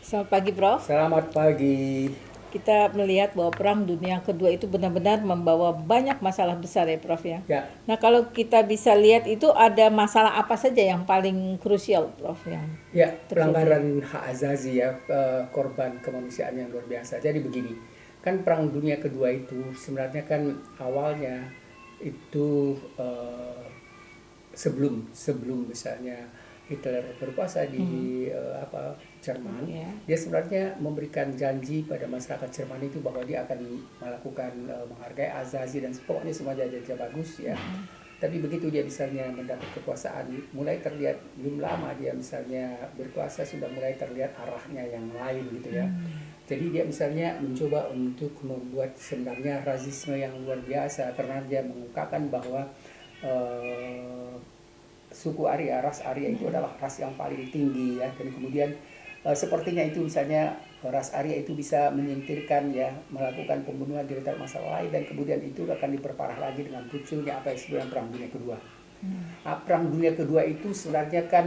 Selamat pagi, Prof. Selamat pagi. Kita melihat bahwa Perang Dunia Kedua itu benar-benar membawa banyak masalah besar ya, Prof ya. Ya, Nah, kalau kita bisa lihat itu ada masalah apa saja yang paling krusial, Prof, yang ya terjadi? pelanggaran hak asasi ya, korban kemanusiaan yang luar biasa. Jadi begini, kan Perang Dunia Kedua itu sebenarnya kan awalnya itu sebelum sebelum misalnya Hitler berkuasa di Jerman, Ya. dia sebenarnya memberikan janji pada masyarakat Jerman itu bahwa dia akan melakukan menghargai asasi dan pokoknya semua janji bagus ya. Tapi begitu dia misalnya mendapat kekuasaan, mulai terlihat belum lama dia misalnya berkuasa sudah mulai terlihat arahnya yang lain gitu ya. Jadi dia misalnya mencoba untuk membuat sebenarnya rasisme yang luar biasa karena dia mengungkapkan bahwa eh, suku Arya, ras Arya itu adalah ras yang paling tinggi ya, dan kemudian sepertinya itu misalnya ras Arya itu bisa menyingkirkan ya, melakukan pembunuhan di antara masalah lain, dan kemudian itu akan diperparah lagi dengan munculnya apa yang disebut dengan Perang Dunia Kedua. Nah, Perang Dunia Kedua itu sebenarnya kan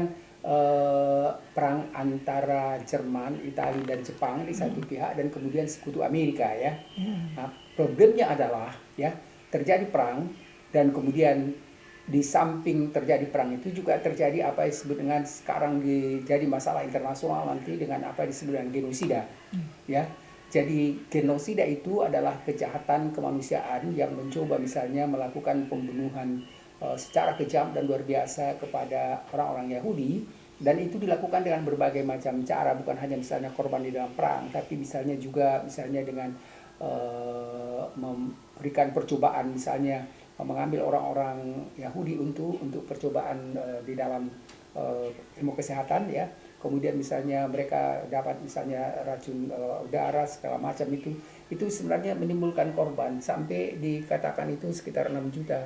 perang antara Jerman, Italia dan Jepang di satu pihak, dan kemudian sekutu Amerika ya. Nah, problemnya adalah ya, terjadi perang dan kemudian di samping terjadi perang itu juga terjadi apa yang disebut dengan sekarang jadi masalah internasional nanti dengan apa yang disebut dengan genosida ya. Jadi genosida itu adalah kejahatan kemanusiaan yang mencoba misalnya melakukan pembunuhan secara kejam dan luar biasa kepada orang-orang Yahudi, dan itu dilakukan dengan berbagai macam cara, bukan hanya misalnya korban di dalam perang, tapi misalnya juga misalnya dengan memberikan percobaan, misalnya mengambil orang-orang Yahudi untuk percobaan di dalam ilmu kesehatan ya. Kemudian misalnya mereka dapat misalnya racun udara segala macam, itu sebenarnya menimbulkan korban sampai dikatakan itu sekitar 6 juta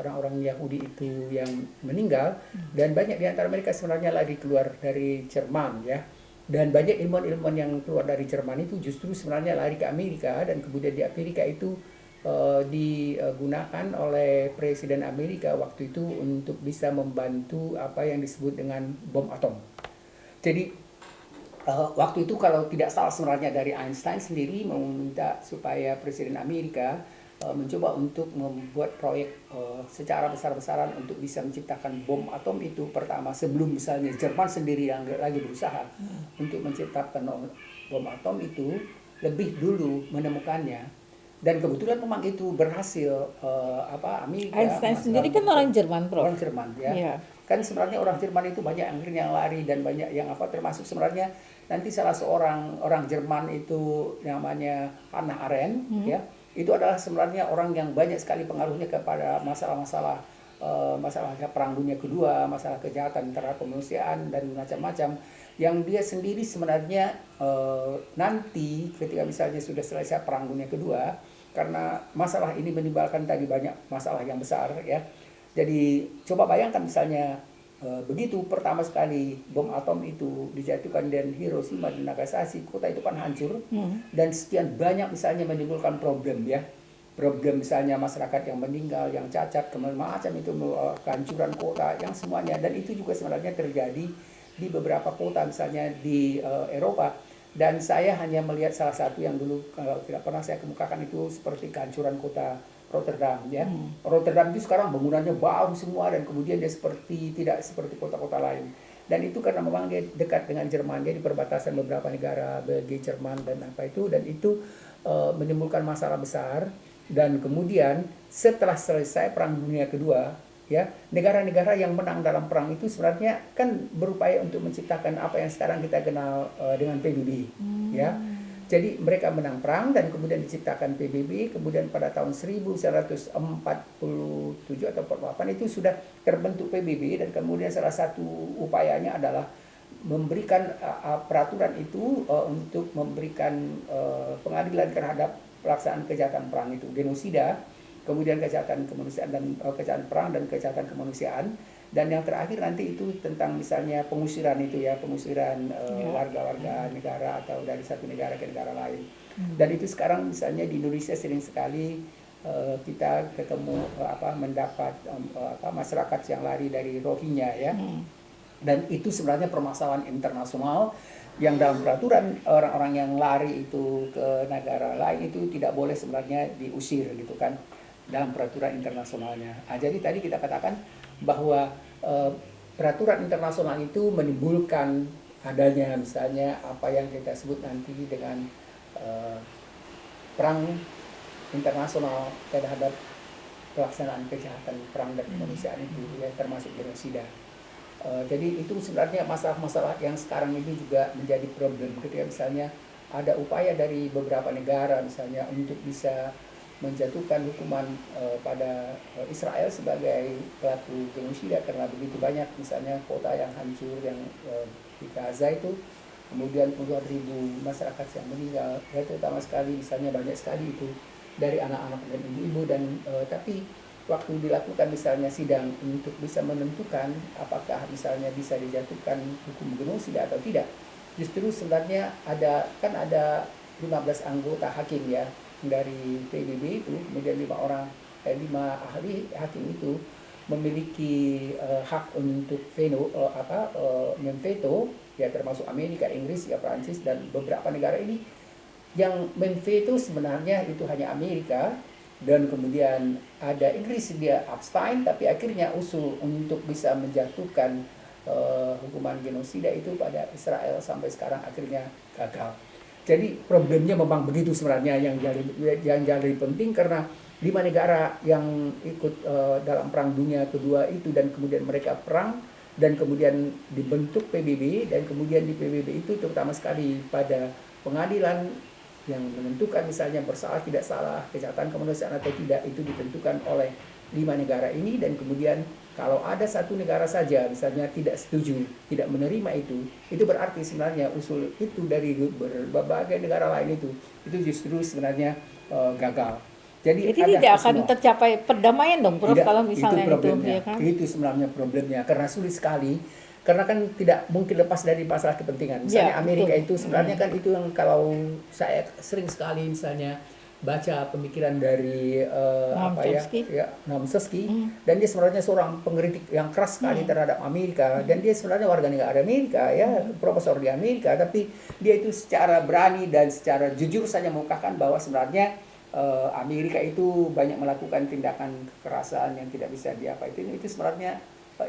orang-orang Yahudi itu yang meninggal, dan banyak di antara mereka sebenarnya lagi keluar dari Jerman ya. Dan banyak ilmuwan-ilmuwan yang keluar dari Jerman itu justru sebenarnya lari ke Amerika, dan kemudian di Amerika itu digunakan oleh Presiden Amerika waktu itu untuk bisa membantu apa yang disebut dengan bom atom. Jadi waktu itu kalau tidak salah sebenarnya dari Einstein sendiri meminta supaya Presiden Amerika mencoba untuk membuat proyek secara besar-besaran untuk bisa menciptakan bom atom itu pertama, sebelum misalnya Jerman sendiri yang lagi berusaha untuk menciptakan bom atom itu lebih dulu menemukannya. Dan kebetulan memang itu berhasil, Amerika Einstein sendiri kan orang Jerman, Prof. orang Jerman ya. Iya. Kan sebenarnya orang Jerman itu banyak yang lari dan banyak yang termasuk sebenarnya nanti salah seorang orang Jerman itu namanya Hannah Arendt ya. Itu adalah sebenarnya orang yang banyak sekali pengaruhnya kepada masalah-masalah masalah Perang Dunia Kedua, masalah kejahatan terhadap kemanusiaan dan macam-macam, yang dia sendiri sebenarnya nanti ketika misalnya sudah selesai Perang Dunia Kedua, karena masalah ini menimbulkan tadi banyak masalah yang besar ya. Jadi coba bayangkan misalnya begitu pertama sekali bom atom itu dijatuhkan dan Hiroshima dan Nagasaki, kota itu kan hancur, dan sekian banyak misalnya menimbulkan problem ya. Problem misalnya masyarakat yang meninggal, yang cacat, macam itu, kehancuran kota, yang semuanya. Dan itu juga sebenarnya terjadi di beberapa kota misalnya di Eropa. Dan saya hanya melihat salah satu yang dulu tidak pernah saya kemukakan, itu seperti kehancuran kota Rotterdam ya. Rotterdam itu sekarang bangunannya baru semua, dan kemudian dia tidak seperti kota-kota lain. Dan itu karena memang dia dekat dengan Jerman, dia di perbatasan beberapa negara, Belgia, Jerman dan apa itu, dan itu menimbulkan masalah besar. Dan kemudian setelah selesai Perang Dunia Kedua ya, negara-negara yang menang dalam perang itu sebenarnya kan berupaya untuk menciptakan apa yang sekarang kita kenal dengan PBB ya. Jadi mereka menang perang dan kemudian diciptakan PBB, kemudian pada tahun 1947 atau 48 itu sudah terbentuk PBB, dan kemudian salah satu upayanya adalah memberikan peraturan itu untuk memberikan pengadilan terhadap pelaksanaan kejahatan perang itu, genosida, kemudian kejahatan kemanusiaan dan kejahatan perang dan kejahatan kemanusiaan, dan yang terakhir nanti itu tentang misalnya pengusiran itu ya, pengusiran warga-warga negara atau dari satu negara ke negara lain. Dan itu sekarang misalnya di Indonesia sering sekali kita ketemu mendapat masyarakat yang lari dari Rohingya ya. Dan itu sebenarnya permasalahan internasional yang dalam peraturan orang-orang yang lari itu ke negara lain itu tidak boleh sebenarnya diusir gitu kan dalam peraturan internasionalnya. Jadi tadi kita katakan bahwa peraturan internasional itu menimbulkan adanya misalnya apa yang kita sebut nanti dengan perang internasional terhadap pelaksanaan kejahatan perang dan kemanusiaan itu ya termasuk genosida. Jadi itu sebenarnya masalah-masalah yang sekarang ini juga menjadi problem ketika misalnya ada upaya dari beberapa negara misalnya untuk bisa menjatuhkan hukuman pada Israel sebagai pelaku genosida karena begitu banyak misalnya kota yang hancur yang di Gaza itu kemudian puluhan ribu masyarakat yang meninggal ya terutama sekali misalnya banyak sekali itu dari anak-anak dan ibu-ibu dan tapi waktu dilakukan misalnya sidang untuk bisa menentukan apakah misalnya bisa dijatuhkan hukum genosida atau tidak. Justru sebenarnya ada 15 anggota hakim ya dari PBB itu, kemudian 5 ahli hakim itu memiliki hak untuk memveto ya termasuk Amerika, Inggris, ya Prancis dan beberapa negara ini yang memveto sebenarnya itu hanya Amerika. Dan kemudian ada Inggris dia abstain tapi akhirnya usul untuk bisa menjatuhkan hukuman genosida itu pada Israel sampai sekarang akhirnya gagal. Jadi problemnya memang begitu sebenarnya yang jadi penting karena 5 negara yang ikut dalam Perang Dunia Kedua itu dan kemudian mereka perang dan kemudian dibentuk PBB dan kemudian di PBB itu terutama sekali pada pengadilan yang menentukan misalnya bersalah tidak salah kejahatan kemanusiaan atau tidak itu ditentukan oleh 5 negara ini dan kemudian kalau ada satu negara saja misalnya tidak setuju tidak menerima itu berarti sebenarnya usul itu dari berbagai negara lain itu justru sebenarnya gagal. Jadi tidak akan tercapai perdamaian dong Prof kalau misalnya itu ya kan? Itu sebenarnya problemnya karena sulit sekali. Karena kan tidak mungkin lepas dari masalah kepentingan. Misalnya ya, Amerika betul. Itu sebenarnya kan itu yang kalau saya sering sekali misalnya baca pemikiran dari Noam Chomsky dan dia sebenarnya seorang pengkritik yang keras sekali terhadap Amerika dan dia sebenarnya warga negara Amerika ya profesor di Amerika tapi dia itu secara berani dan secara jujur saja mengungkapkan bahwa sebenarnya Amerika itu banyak melakukan tindakan kekerasan yang tidak bisa itu sebenarnya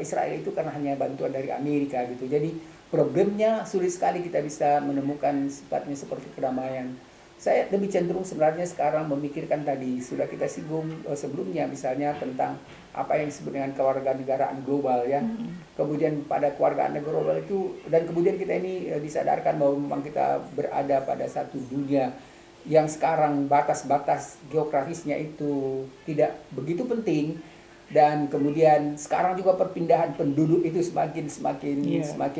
Israel itu karena hanya bantuan dari Amerika gitu. Jadi problemnya sulit sekali kita bisa menemukan sifatnya seperti kedamaian. Saya lebih cenderung sebenarnya sekarang memikirkan tadi sudah kita singgung sebelumnya misalnya tentang apa yang disebut dengan kewarganegaraan global ya. Kemudian pada kewarganegaraan global itu dan kemudian kita ini disadarkan bahwa memang kita berada pada satu dunia yang sekarang batas-batas geografisnya itu tidak begitu penting. Dan kemudian sekarang juga perpindahan penduduk itu semakin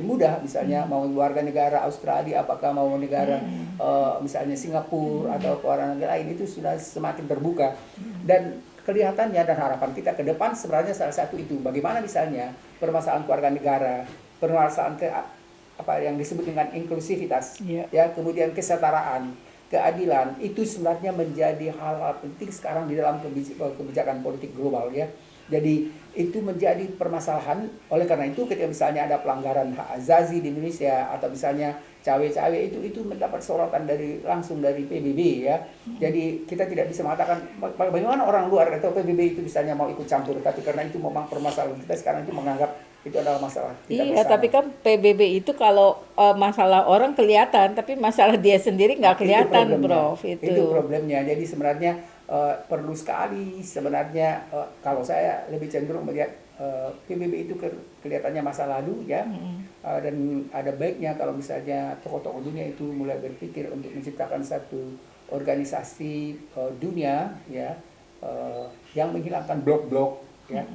mudah misalnya mau warga negara Australia apakah mau negara misalnya Singapura atau warga negara lain itu sudah semakin terbuka dan kelihatannya dan harapan kita ke depan sebenarnya salah satu itu bagaimana misalnya permasalahan keluarga negara permasalahan apa yang disebut dengan inklusivitas ya kemudian kesetaraan keadilan itu sebenarnya menjadi hal-hal penting sekarang di dalam kebijakan politik global ya. Jadi itu menjadi permasalahan oleh karena itu ketika misalnya ada pelanggaran hak azazi di Indonesia atau misalnya cawe-cawe itu mendapat sorotan langsung dari PBB ya. Jadi kita tidak bisa mengatakan bagaimana orang luar atau PBB itu misalnya mau ikut campur tapi karena itu memang permasalahan kita sekarang itu menganggap itu adalah masalah kita bersama. Tapi kan PBB itu kalau masalah orang kelihatan tapi masalah dia sendiri nggak kelihatan Prof. Itu problemnya. Jadi sebenarnya perlu sekali sebenarnya kalau saya lebih cenderung melihat PBB itu kelihatannya masa lalu ya dan ada baiknya kalau misalnya tokoh-tokoh dunia itu mulai berpikir untuk menciptakan satu organisasi dunia ya yang menghilangkan blok-blok ya.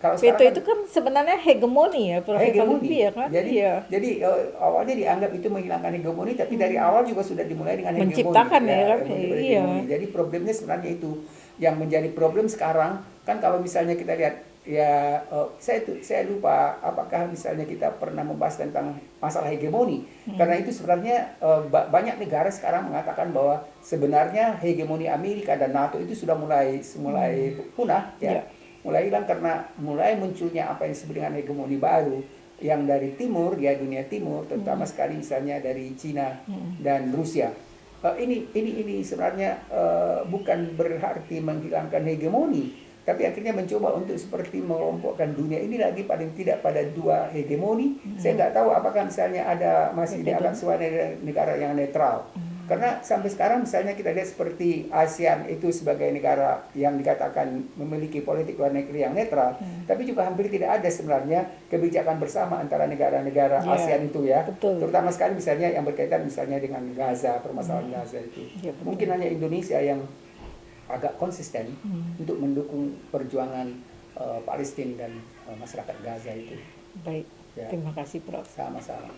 Kalau veto itu kan sebenarnya hegemoni ya, hegemoni ya kan. Jadi awalnya dianggap itu menghilangkan hegemoni, tapi dari awal juga sudah dimulai dengan hegemoni. Menciptakan ya kan. Iya. Jadi problemnya sebenarnya itu yang menjadi problem sekarang kan kalau misalnya kita lihat ya saya lupa apakah misalnya kita pernah membahas tentang masalah hegemoni karena itu sebenarnya banyak negara sekarang mengatakan bahwa sebenarnya hegemoni Amerika dan NATO itu sudah mulai punah ya. Mulai hilang karena mulai munculnya apa yang disebut dengan hegemoni baru yang dari timur, ya dunia timur, terutama sekali misalnya dari Cina dan Rusia. Ini sebenarnya bukan berarti menghilangkan hegemoni, tapi akhirnya mencoba untuk seperti mengelompokkan dunia ini lagi paling tidak pada dua hegemoni. Saya nggak tahu apakah misalnya ada masih dianggap sebagai negara yang netral. Karena sampai sekarang misalnya kita lihat seperti ASEAN itu sebagai negara yang dikatakan memiliki politik luar negeri yang netral, tapi juga hampir tidak ada sebenarnya kebijakan bersama antara negara-negara ASEAN itu ya. Betul. Terutama sekali misalnya yang berkaitan misalnya dengan Gaza, permasalahan Gaza itu. Ya, betul. Mungkin hanya Indonesia yang agak konsisten untuk mendukung perjuangan Palestina dan masyarakat Gaza itu. Baik, Ya. terima kasih Prof. Sama-sama.